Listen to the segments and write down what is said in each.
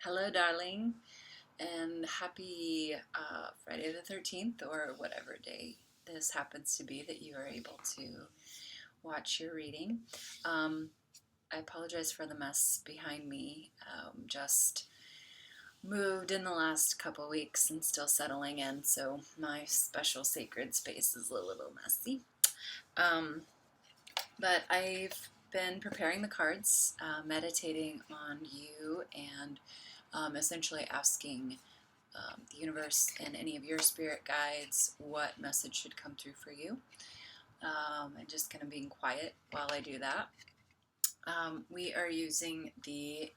Hello, darling, and happy Friday the 13th, or whatever day this happens to be that you are able to watch your reading. Um, I apologize for the mess behind me. Just moved in the last couple weeks and still settling in, so my special sacred space is a little messy. Um, but I've been preparing the cards, meditating on you, and essentially asking the universe and any of your spirit guides what message should come through for you. And just kind of being quiet while I do that. We are using the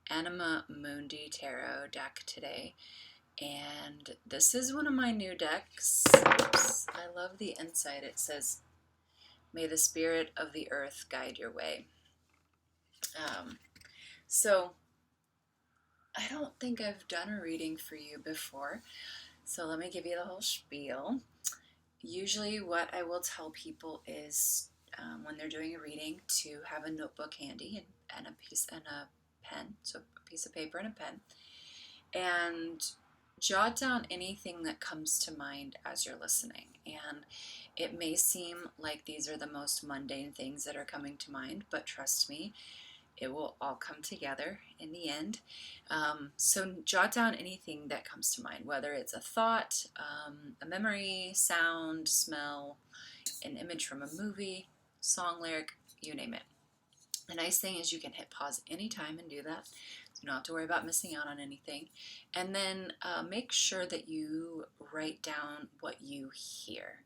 Anima Mundi Tarot deck today, and this is one of my new decks. Oops. I love the inside. It says, "May the spirit of the earth guide your way." So I don't think I've done a reading for you before, so let me give you the whole spiel. Usually what I will tell people is when they're doing a reading to have a notebook handy and a pen, so a piece of paper and a pen, and jot down anything that comes to mind as you're listening. And it may seem like these are the most mundane things that are coming to mind, but trust me, it will all come together in the end. So jot down anything that comes to mind, whether it's a thought, a memory, sound, smell, an image from a movie, song lyric, you name it. The nice thing is you can hit pause anytime and do that. So you don't have to worry about missing out on anything. And then make sure that you write down what you hear,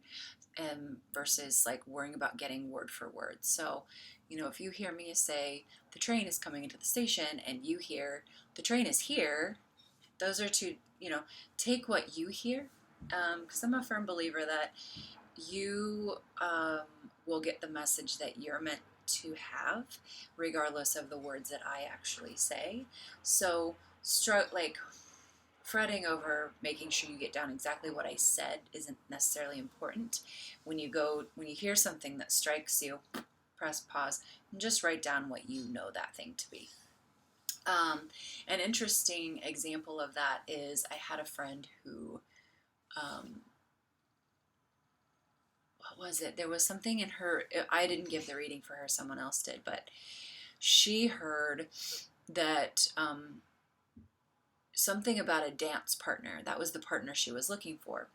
versus like worrying about getting word for word. So, if you hear me say the train is coming into the station and you hear the train is here, those are two, take what you hear. Because I'm a firm believer that you will get the message that you're meant to have, regardless of the words that I actually say. So, fretting over making sure you get down exactly what I said isn't necessarily important. When you hear something that strikes you, press pause and just write down what you know that thing to be. An interesting example of that is I had a friend who, what was it? There was something in her, I didn't give the reading for her, someone else did, but she heard that something about a dance partner. That was the partner she was looking for.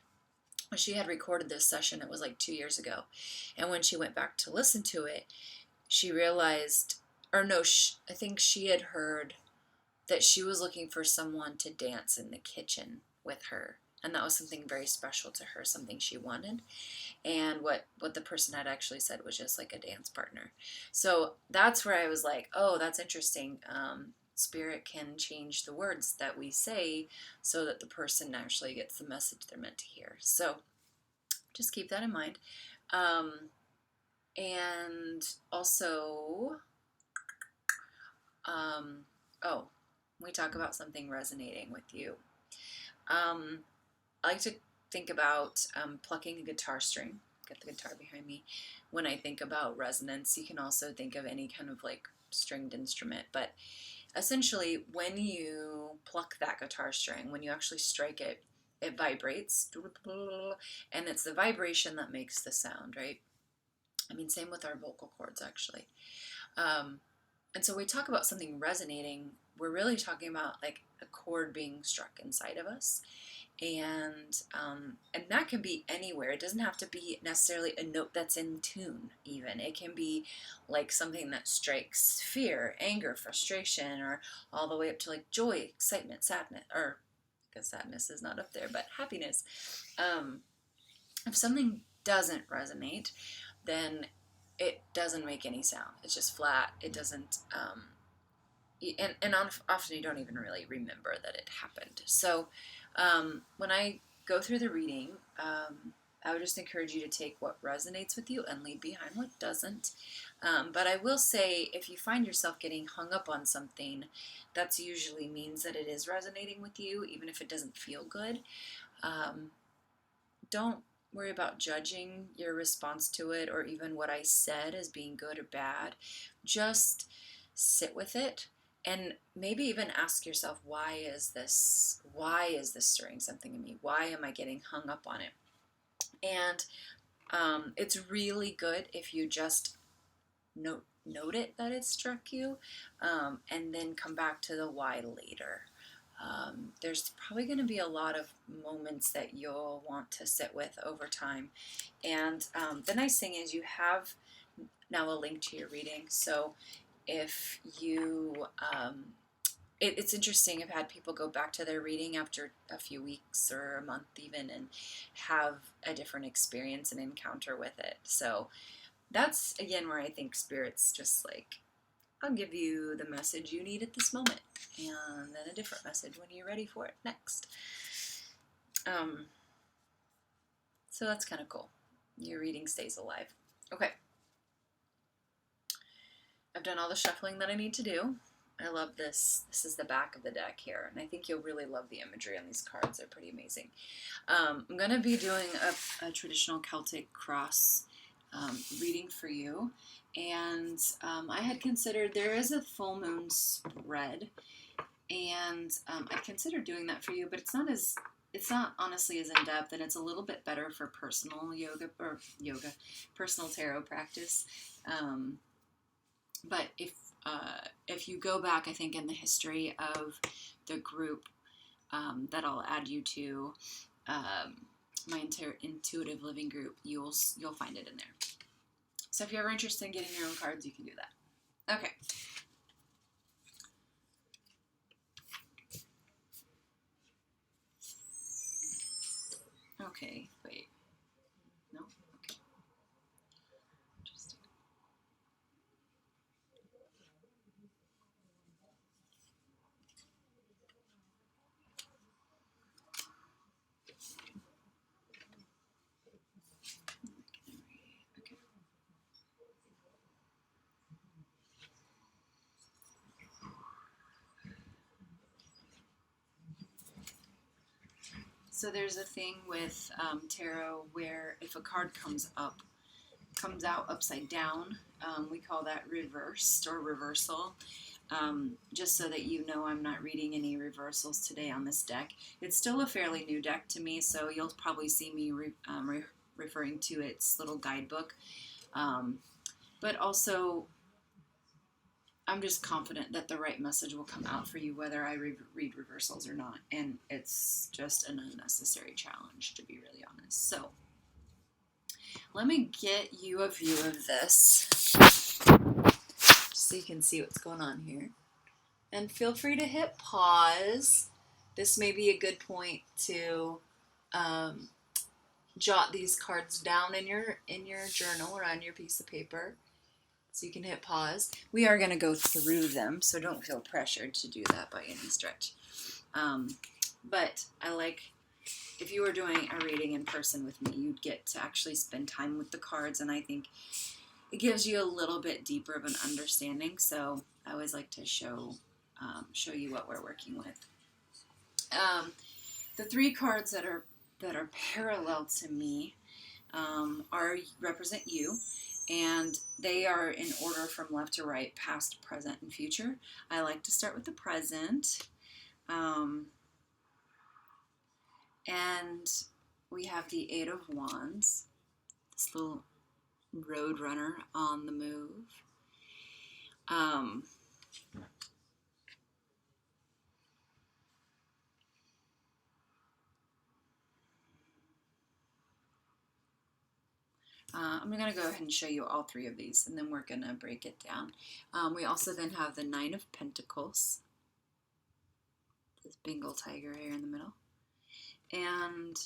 She had recorded this session, it was like 2 years ago. And when she went back to listen to it, she realized, or no, I think she had heard that she was looking for someone to dance in the kitchen with her. And that was something very special to her, something she wanted. And what the person had actually said was just like a dance partner. So that's where I was like, oh, that's interesting. Spirit can change the words that we say so that the person actually gets the message they're meant to hear. So just keep that in mind. And also, we talk about something resonating with you. I like to think about plucking a guitar string. Get the guitar behind me. When I think about resonance, you can also think of any kind of like stringed instrument, but essentially when you pluck that guitar string, when you actually strike it, it vibrates, and it's the vibration that makes the sound, right? I mean, same with our vocal cords, actually. And so we talk about something resonating, we're really talking about like a chord being struck inside of us. And that can be anywhere. It doesn't have to be necessarily a note that's in tune, even. It can be like something that strikes fear, anger, frustration, or all the way up to like joy, excitement, sadness, or because sadness is not up there, but happiness. If something doesn't resonate, then it doesn't make any sound. It's just flat. It doesn't, and often you don't even really remember that it happened. So when I go through the reading, I would just encourage you to take what resonates with you and leave behind what doesn't. But I will say, if you find yourself getting hung up on something, that usually means that it is resonating with you, even if it doesn't feel good. Don't worry about judging your response to it or even what I said as being good or bad. Just sit with it And maybe even ask yourself, why is this stirring something in me? Why am I getting hung up on it? And it's really good if you just note it that it struck you, and then come back to the why later. There's probably going to be a lot of moments that you'll want to sit with over time. And the nice thing is you have now a link to your reading. So if you, it's interesting. I've had people go back to their reading after a few weeks or a month even and have a different experience and encounter with it. So that's, again, where I think Spirit's just like, I'll give you the message you need at this moment, and then a different message when you're ready for it next. So that's kind of cool. Your reading stays alive. Okay. I've done all the shuffling that I need to do. I love this. This is the back of the deck here, and I think you'll really love the imagery on these cards. They're pretty amazing. I'm going to be doing a traditional Celtic cross reading for you, and I had considered, there is a full moon spread, and I considered doing that for you, but it's not honestly as in depth, and it's a little bit better for personal personal tarot practice. But if you go back, I think in the history of the group that I'll add you to, my intuitive living group, you'll find it in there. So if you're ever interested in getting your own cards, you can do that. Okay. Okay, wait. No? Okay. Interesting. Okay. So there's a thing with tarot where if a card comes out upside down, we call that reversed or reversal. Just so that you know, I'm not reading any reversals today on this deck. It's still a fairly new deck to me, so you'll probably see me referring to its little guidebook. But also, I'm just confident that the right message will come out for you whether I read reversals or not. And it's just an unnecessary challenge, to be really honest. So let me get you a view of this so you can see what's going on here. And feel free to hit pause. This may be a good point to jot these cards down in your journal or on your piece of paper. So you can hit pause. We are going to go through them, so don't feel pressured to do that by any stretch. But I like, if you were doing a reading in person with me, you'd get to actually spend time with the cards, and I think it gives you a little bit deeper of an understanding. So I always like to show you what we're working with. The three cards that are parallel to me represent you. And they are in order from left to right, past, present, and future. I like to start with the present. And we have the Eight of Wands, this little road runner on the move. I'm going to go ahead and show you all three of these, and then we're going to break it down. We also then have the Nine of Pentacles, this Bengal tiger here in the middle, and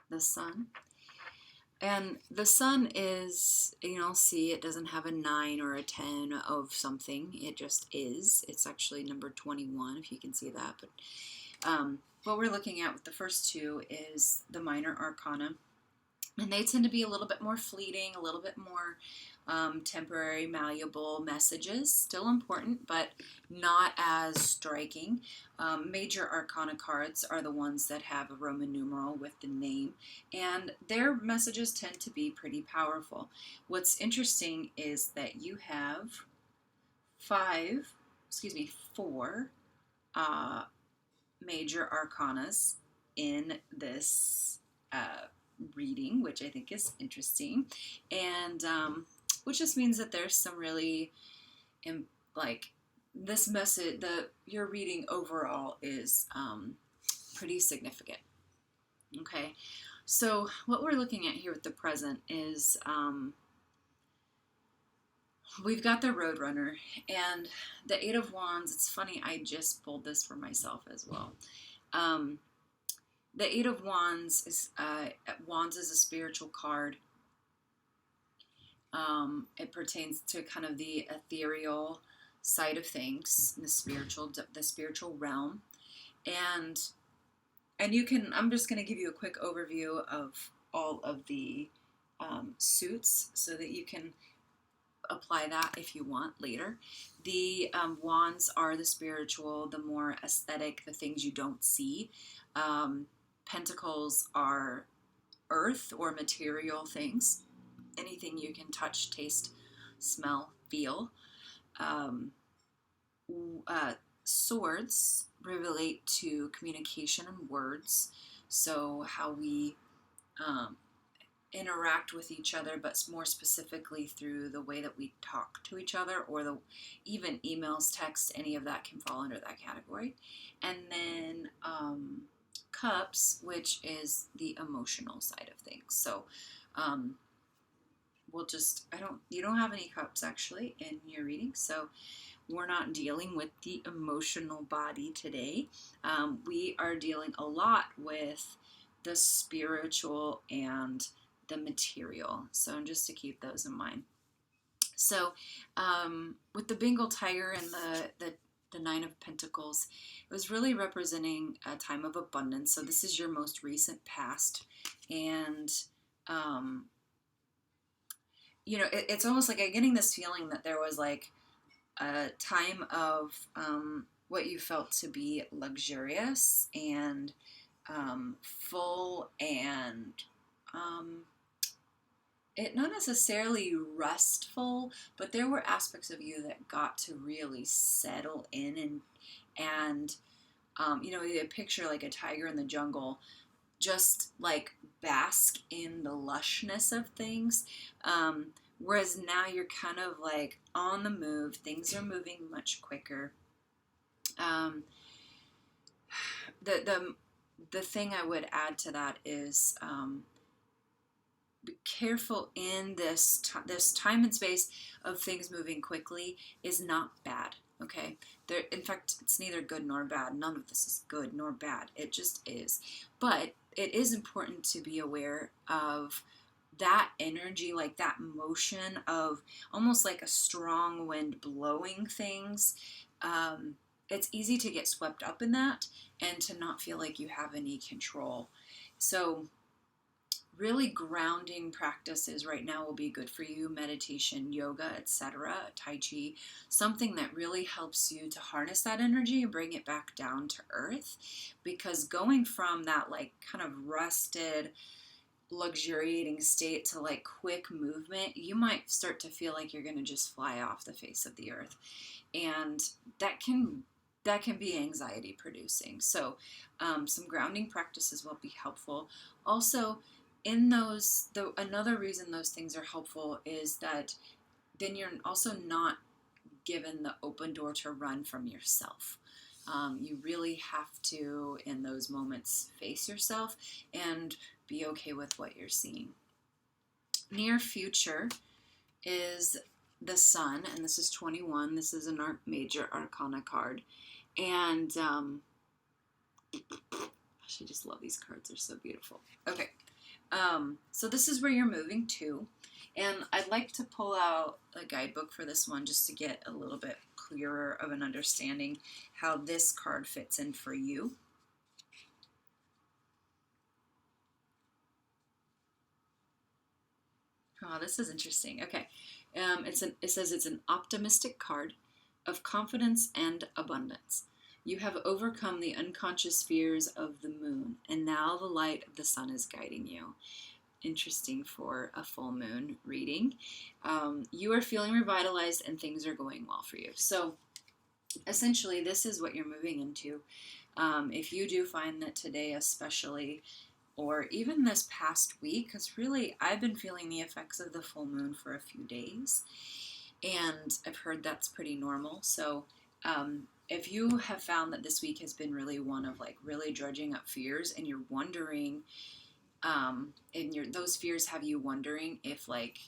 the Sun. And the Sun is, you'll see it doesn't have a 9 or a 10 of something. It just is. It's actually number 21, if you can see that. But what we're looking at with the first two is the minor arcana. And they tend to be a little bit more fleeting, a little bit more temporary, malleable messages. Still important, but not as striking. Major arcana cards are the ones that have a Roman numeral with the name, and their messages tend to be pretty powerful. What's interesting is that you have 5 four uh, major arcanas in this reading, which I think is interesting, and which just means that there's some really like this message. Your reading overall is pretty significant. Okay, so what we're looking at here with the present is we've got the Roadrunner and the Eight of Wands. It's funny, I just pulled this for myself as well. The Eight of Wands is a spiritual card. It pertains to kind of the ethereal side of things, the spiritual realm, and you can. I'm just going to give you a quick overview of all of the suits so that you can apply that if you want later. The wands are the spiritual, the more aesthetic, the things you don't see. Pentacles are earth or material things, anything you can touch, taste, smell, feel. Swords relate to communication and words, so how we interact with each other, but more specifically through the way that we talk to each other, or even emails, text, any of that can fall under that category. And then cups, which is the emotional side of things. So you don't have any cups actually in your reading, so we're not dealing with the emotional body today. We are dealing a lot with the spiritual and the material, so just to keep those in mind. So with the Bengal tiger and the Nine of Pentacles, it was really representing a time of abundance. So this is your most recent past, and it's almost like I'm getting this feeling that there was like a time of what you felt to be luxurious and full, and it not necessarily restful, but there were aspects of you that got to really settle in, and you picture like a tiger in the jungle, just like bask in the lushness of things. Whereas now you're kind of like on the move. Things are moving much quicker. The thing I would add to that is be careful in this time and space of things moving quickly is not bad. Okay, in fact, it's neither good nor bad. None of this is good nor bad. It just is. But it is important to be aware of that energy, like that motion of almost like a strong wind blowing things. It's easy to get swept up in that and to not feel like you have any control. So really grounding practices right now will be good for you. Meditation, yoga, etc., Tai Chi, something that really helps you to harness that energy and bring it back down to earth. Because going from that like kind of rested, luxuriating state to like quick movement, you might start to feel like you're going to just fly off the face of the earth. And that can be anxiety producing. So some grounding practices will be helpful. Also, in those, another reason those things are helpful is that then you're also not given the open door to run from yourself. You really have to, in those moments, face yourself and be okay with what you're seeing. Near future is the Sun, and this is 21. This is a major arcana card. And I just love these cards. They're so beautiful. Okay. So this is where you're moving to, and I'd like to pull out a guidebook for this one just to get a little bit clearer of an understanding how this card fits in for you. Oh, this is interesting. Okay, it says it's an optimistic card of confidence and abundance. You have overcome the unconscious fears of the moon, and now the light of the sun is guiding you. Interesting for a full moon reading. You are feeling revitalized and things are going well for you. So essentially, this is what you're moving into. If you do find that today, especially, or even this past week, because really I've been feeling the effects of the full moon for a few days, and I've heard that's pretty normal. So, if you have found that this week has been really one of like really dredging up fears, and you're wondering, and those fears have you wondering if like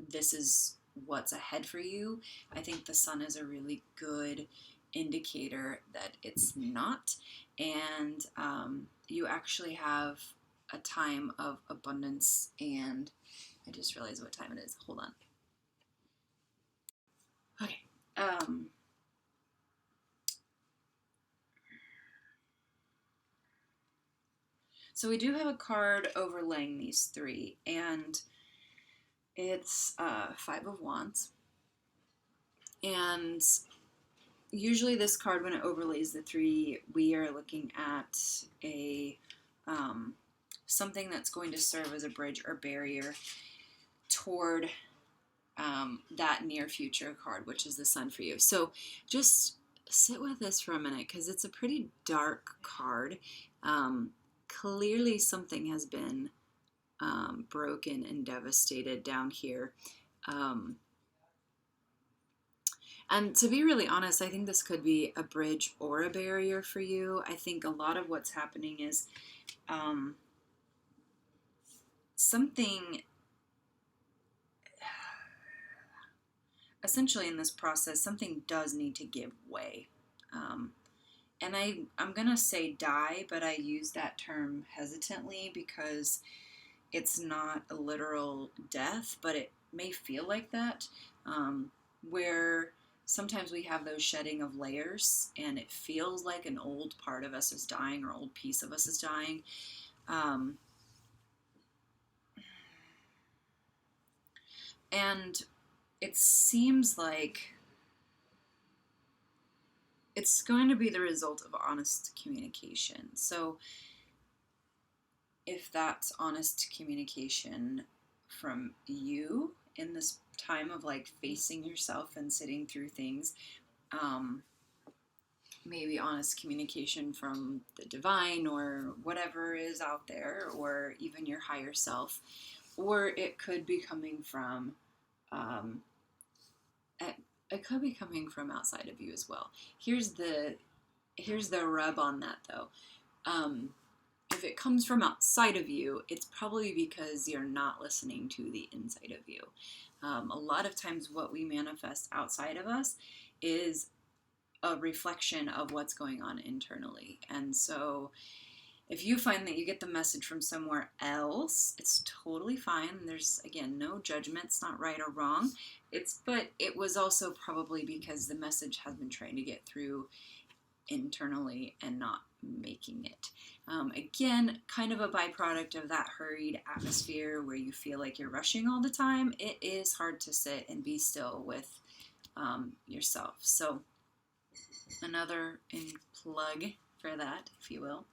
this is what's ahead for you, I think the sun is a really good indicator that it's not, and you actually have a time of abundance. And I just realized what time it is. Hold on. Okay. So we do have a card overlaying these three, and it's Five of Wands. And usually this card, when it overlays the three, we are looking at a something that's going to serve as a bridge or barrier toward that near future card, which is the sun for you. So just sit with this for a minute, because it's a pretty dark card. Clearly something has been broken and devastated down here. And to be really honest, I think this could be a bridge or a barrier for you. I think a lot of what's happening is something, essentially in this process, something does need to give way. And I'm going to say die, but I use that term hesitantly because it's not a literal death, but it may feel like that, where sometimes we have those shedding of layers and it feels like an old part of us is dying or old piece of us is dying. And it seems like it's going to be the result of honest communication. So if that's honest communication from you in this time of like facing yourself and sitting through things, maybe honest communication from the divine or whatever is out there, or even your higher self, or it could be coming from it could be coming from outside of you as well. Here's the rub on that though. If it comes from outside of you, it's probably because you're not listening to the inside of you. A lot of times what we manifest outside of us is a reflection of what's going on internally. And so if you find that you get the message from somewhere else, it's totally fine. There's, again, no judgment. It's not right or wrong. But it was also probably because the message has been trying to get through internally and not making it. Again, kind of a byproduct of that hurried atmosphere where you feel like you're rushing all the time. It is hard to sit and be still with yourself. So another plug for that, if you will.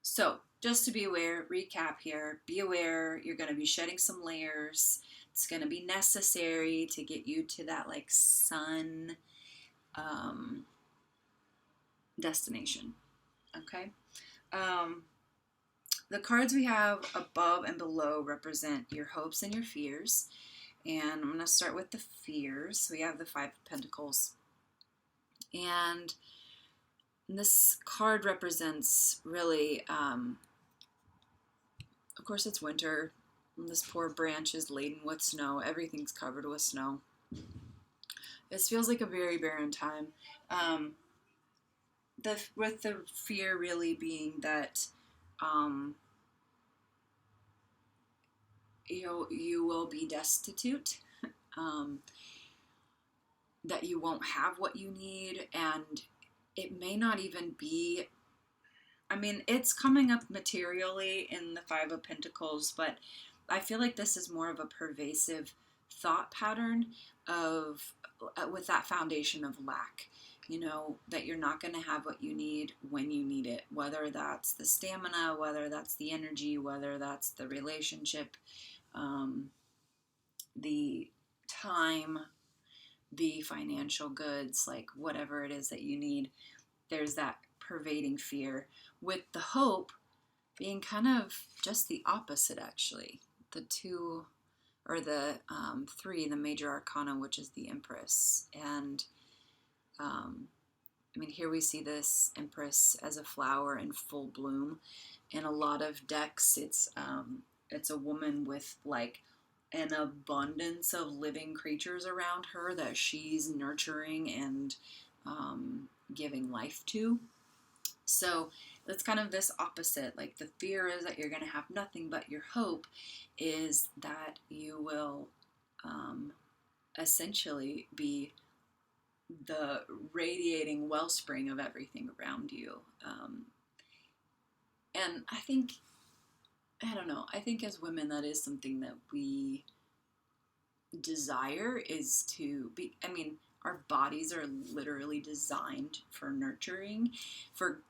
So just to be aware, recap here, be aware you're going to be shedding some layers. It's going to be necessary to get you to that like sun destination. Okay. The cards we have above and below represent your hopes and your fears. And I'm going to start with the fears. So we have the Five of Pentacles. And this card represents really, of course it's winter. And this poor branch is laden with snow. Everything's covered with snow. This feels like a very barren time. With the fear really being that you will be destitute, that you won't have what you need, and it may not even be, I mean, it's coming up materially in the Five of Pentacles, but I feel like this is more of a pervasive thought pattern of with that foundation of lack. That you're not going to have what you need when you need it, whether that's the stamina, whether that's the energy, whether that's the relationship, the time, the financial goods, like whatever it is that you need. There's that pervading fear, with the hope being kind of just the opposite, actually. The two, or the three, the major arcana, which is the Empress. And I mean, here we see this Empress as a flower in full bloom. In a lot of decks, it's a woman with like an abundance of living creatures around her that she's nurturing and giving life to. So it's kind of this opposite. Like, the fear is that you're going to have nothing, but your hope is that you will essentially be the radiating wellspring of everything around you. And I don't know, I think as women, that is something that we desire, is to be, I mean, our bodies are literally designed for nurturing, for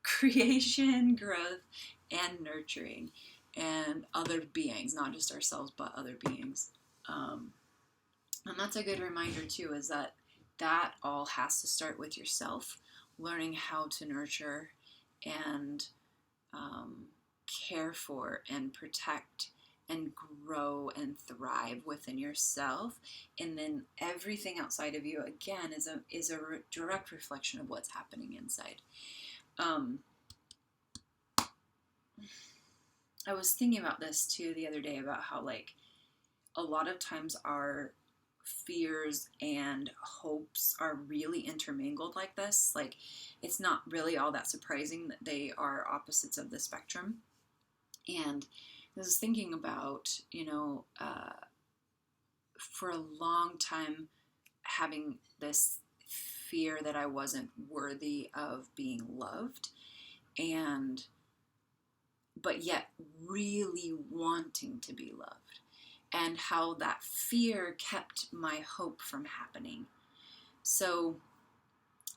creation, growth, and nurturing, and other beings, not just ourselves, but other beings. And that's a good reminder too, is that all has to start with yourself, learning how to nurture and care for and protect and grow and thrive within yourself. And then everything outside of you, again, is a direct reflection of what's happening inside. I was thinking about this too the other day, about how, like, a lot of times our fears and hopes are really intermingled like this. Like, it's not really all that surprising that they are opposites of the spectrum. And I was thinking about, for a long time, having this fear that I wasn't worthy of being loved, but yet really wanting to be loved, and how that fear kept my hope from happening. So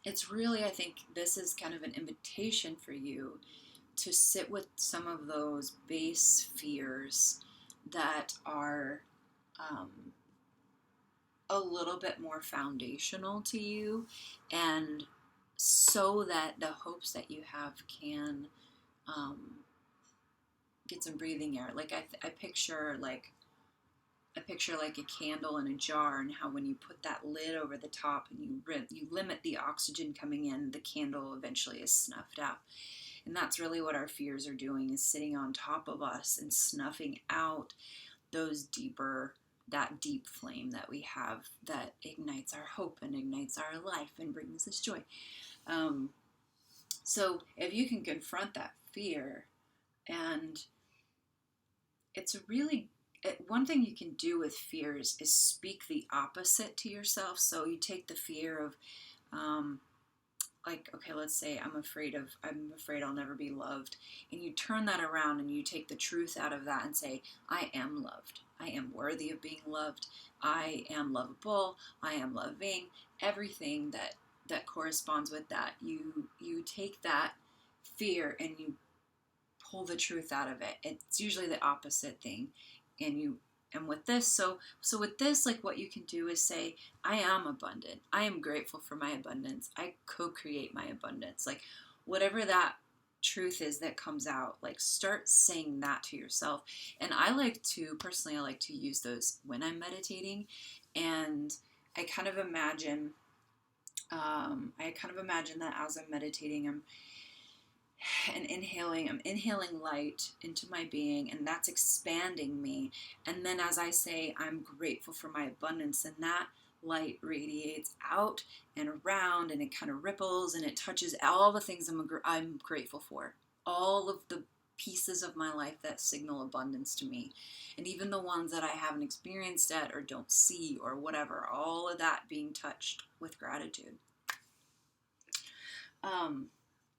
it's really, I think this is kind of an invitation for you to sit with some of those base fears that are a little bit more foundational to you, and so that the hopes that you have can get some breathing air. Like, I picture like a candle in a jar, and how when you put that lid over the top and you limit the oxygen coming in, the candle eventually is snuffed out. And that's really what our fears are doing, is sitting on top of us and snuffing out that deep flame that we have, that ignites our hope and ignites our life and brings us joy. So if you can confront that fear, and it's really, one thing you can do with fears is speak the opposite to yourself. So you take the fear of, like, okay, let's say I'm afraid I'll never be loved. And you turn that around and you take the truth out of that and say, I am loved. I am worthy of being loved. I am lovable. I am loving. Everything that corresponds with that. You take that fear and you pull the truth out of it. It's usually the opposite thing. And with this, so with this, like, what you can do is say, I am abundant. I am grateful for my abundance. I co-create my abundance. Like, whatever that truth is that comes out, like, start saying that to yourself. And I like to use those when I'm meditating. And I kind of imagine that as I'm meditating, I'm inhaling light into my being, and that's expanding me. And then as I say, I'm grateful for my abundance, and that light radiates out and around, and it kind of ripples, and it touches all the things I'm grateful for, all of the pieces of my life that signal abundance to me, and even the ones that I haven't experienced yet or don't see or whatever, all of that being touched with gratitude.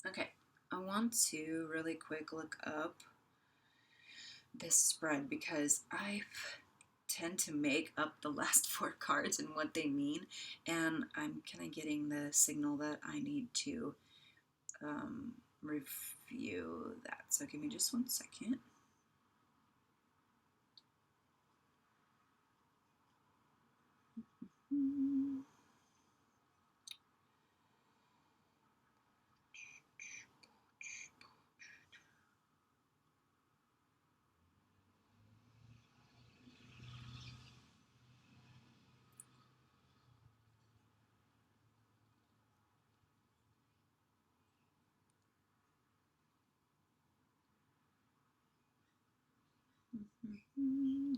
Okay. I want to really quick look up this spread, because I tend to make up the last 4 cards and what they mean, and I'm kind of getting the signal that I need to review that. So give me just 1 second.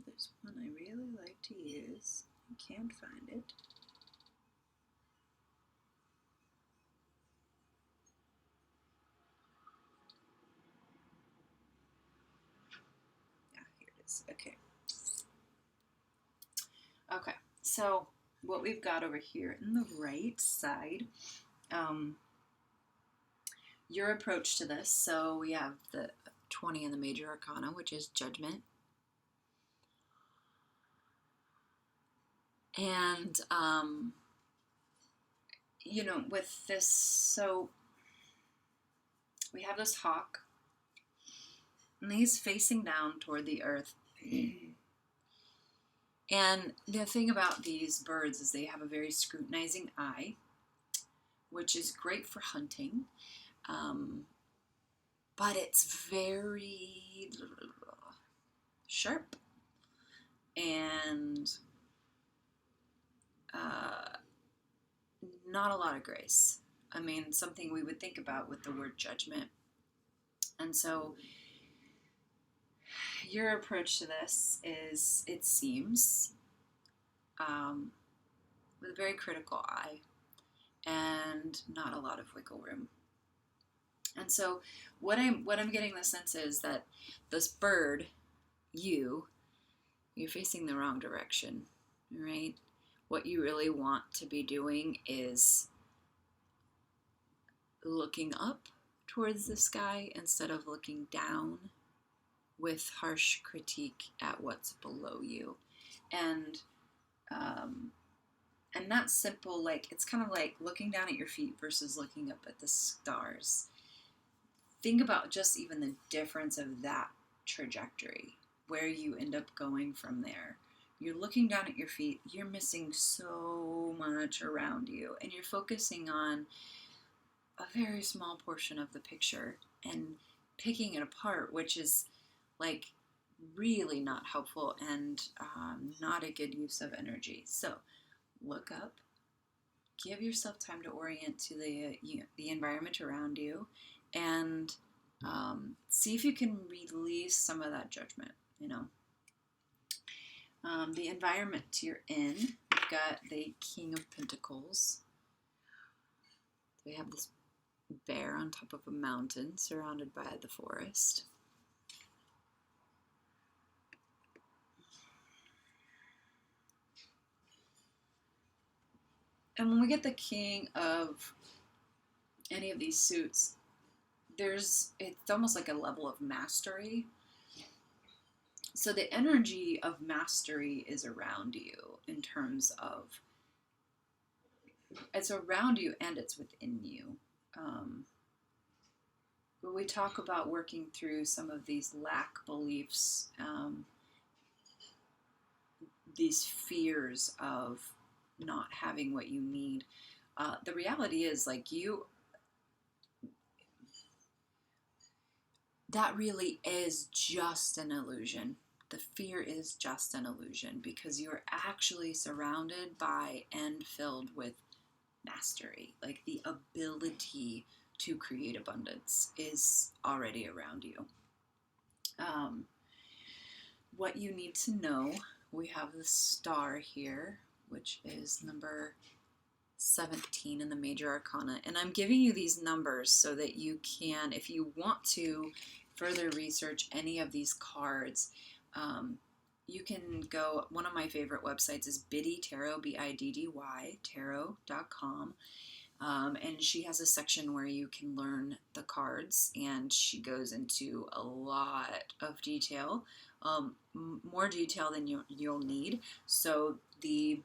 There's one I really like to use. I can't find it. Yeah, here it is. Okay. Okay, so what we've got over here in the right side, your approach to this. So we have the 20 in the major arcana, which is judgment. And, you know, with this, so we have this hawk, and he's facing down toward the earth. And the thing about these birds is they have a very scrutinizing eye, which is great for hunting, but it's very sharp and not a lot of grace. I mean, something we would think about with the word judgment. And so your approach to this is, it seems, with a very critical eye and not a lot of wiggle room. And so what I'm getting the sense is that this bird, you're facing the wrong direction, right? What you really want to be doing is looking up towards the sky instead of looking down with harsh critique at what's below you. And that's simple. Like, it's kind of like looking down at your feet versus looking up at the stars. Think about just even the difference of that trajectory, where you end up going from there. You're looking down at your feet, you're missing so much around you, and you're focusing on a very small portion of the picture and picking it apart, which is like really not helpful and not a good use of energy. So look up, give yourself time to orient to the environment around you, and see if you can release some of that judgment, the environment you're in. You've got the King of Pentacles. We have this bear on top of a mountain surrounded by the forest. And when we get the King of any of these suits, it's almost like a level of mastery. So the energy of mastery is around you in terms of, it's around you and it's within you. When we talk about working through some of these lack beliefs, these fears of not having what you need, the reality is, like, that really is just an illusion. The fear is just an illusion because you're actually surrounded by and filled with mastery. Like, the ability to create abundance is already around you. What you need to know, we have the star here, which is number 17 in the major arcana. And I'm giving you these numbers so that you can, if you want to further research any of these cards, you can go, one of my favorite websites is Biddy Tarot, Biddy, tarot.com. And she has a section where you can learn the cards, and she goes into a lot of detail, more detail than you'll need. So the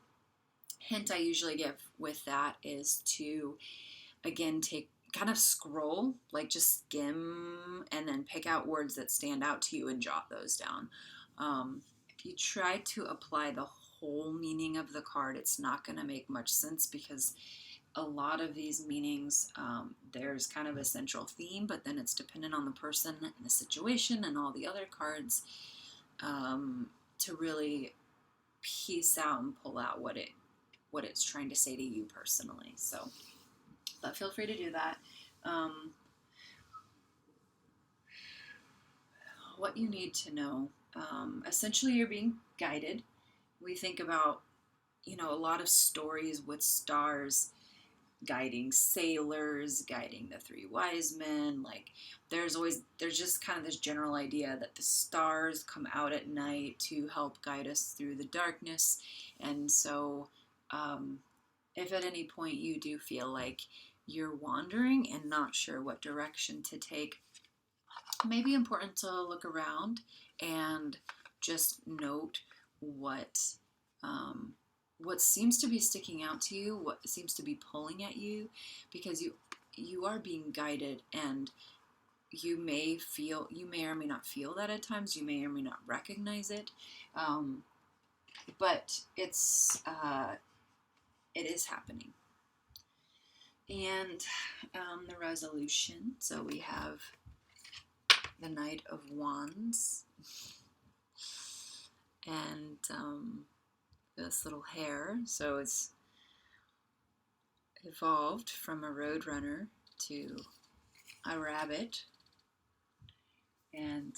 hint I usually give with that is to, again, kind of scroll, like just skim, and then pick out words that stand out to you and jot those down. If you try to apply the whole meaning of the card, it's not going to make much sense, because a lot of these meanings, there's kind of a central theme, but then it's dependent on the person and the situation and all the other cards, to really piece out and pull out what it's trying to say to you personally. So, but feel free to do that. What you need to know, essentially you're being guided. We think about, a lot of stories with stars guiding sailors, guiding the three wise men. Like, there's just kind of this general idea that the stars come out at night to help guide us through the darkness. And so, if at any point you do feel like you're wandering and not sure what direction to take, it may be important to look around and just note what seems to be sticking out to you, what seems to be pulling at you, because you are being guided, and you may or may not feel that at times, you may or may not recognize it, but it is happening. And the resolution, so we have the Knight of Wands, and this little hare. So it's evolved from a roadrunner to a rabbit. And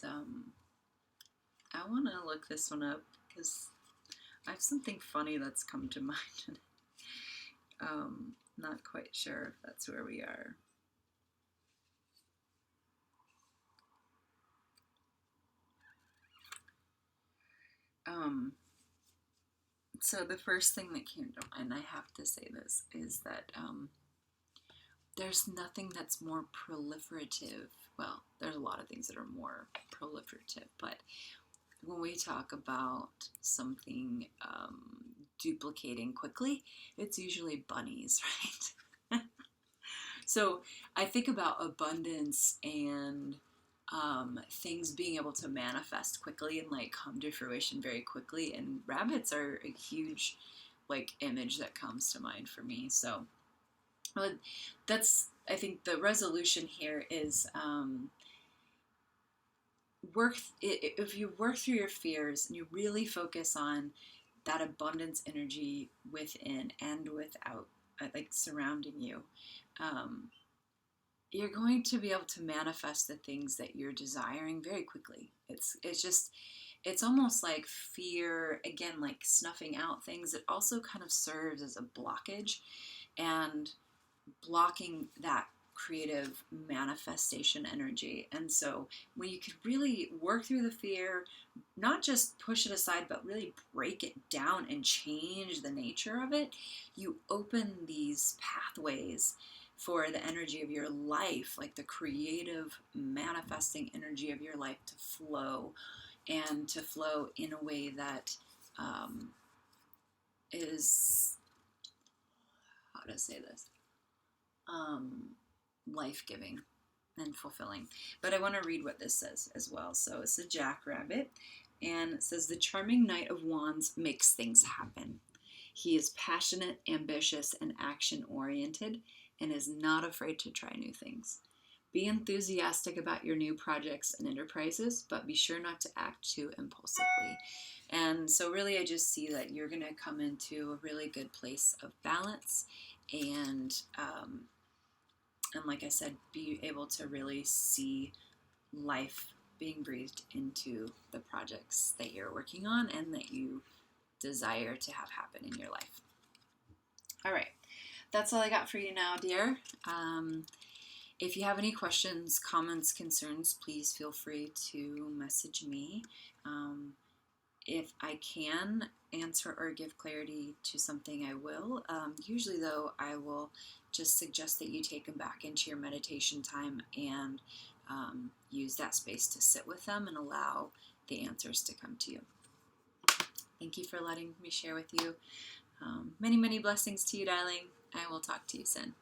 I want to look this one up because I have something funny that's come to mind. Not quite sure if that's where we are. So the first thing that came to mind, I have to say this, is that there's nothing that's more proliferative. Well, there's a lot of things that are more proliferative, but when we talk about something duplicating quickly, it's usually bunnies, right? So I think about abundance and things being able to manifest quickly and like come to fruition very quickly, and rabbits are a huge like image that comes to mind for me. So that's, I think the resolution here is if you work through your fears and you really focus on that abundance energy within and without, like surrounding you, you're going to be able to manifest the things that you're desiring very quickly. It's almost like fear, again, like snuffing out things. It also kind of serves as a blockage and blocking that creative manifestation energy. And so when you could really work through the fear, not just push it aside, but really break it down and change the nature of it, you open these pathways for the energy of your life, like the creative manifesting energy of your life, to flow, and to flow in a way that is, how to say this, life-giving and fulfilling. But I want to read what this says as well. So it's a jackrabbit, and it says, the charming Knight of Wands makes things happen. He is passionate, ambitious, and action-oriented, and is not afraid to try new things. Be enthusiastic about your new projects and enterprises, but be sure not to act too impulsively. And so really I just see that you're going to come into a really good place of balance, and like I said, be able to really see life being breathed into the projects that you're working on and that you desire to have happen in your life. All right. That's all I got for you now, dear. If you have any questions, comments, concerns, please feel free to message me. If I can answer or give clarity to something, I will. Usually, though, I will just suggest that you take them back into your meditation time and use that space to sit with them and allow the answers to come to you. Thank you for letting me share with you. Many, many blessings to you, darling. I will talk to you soon.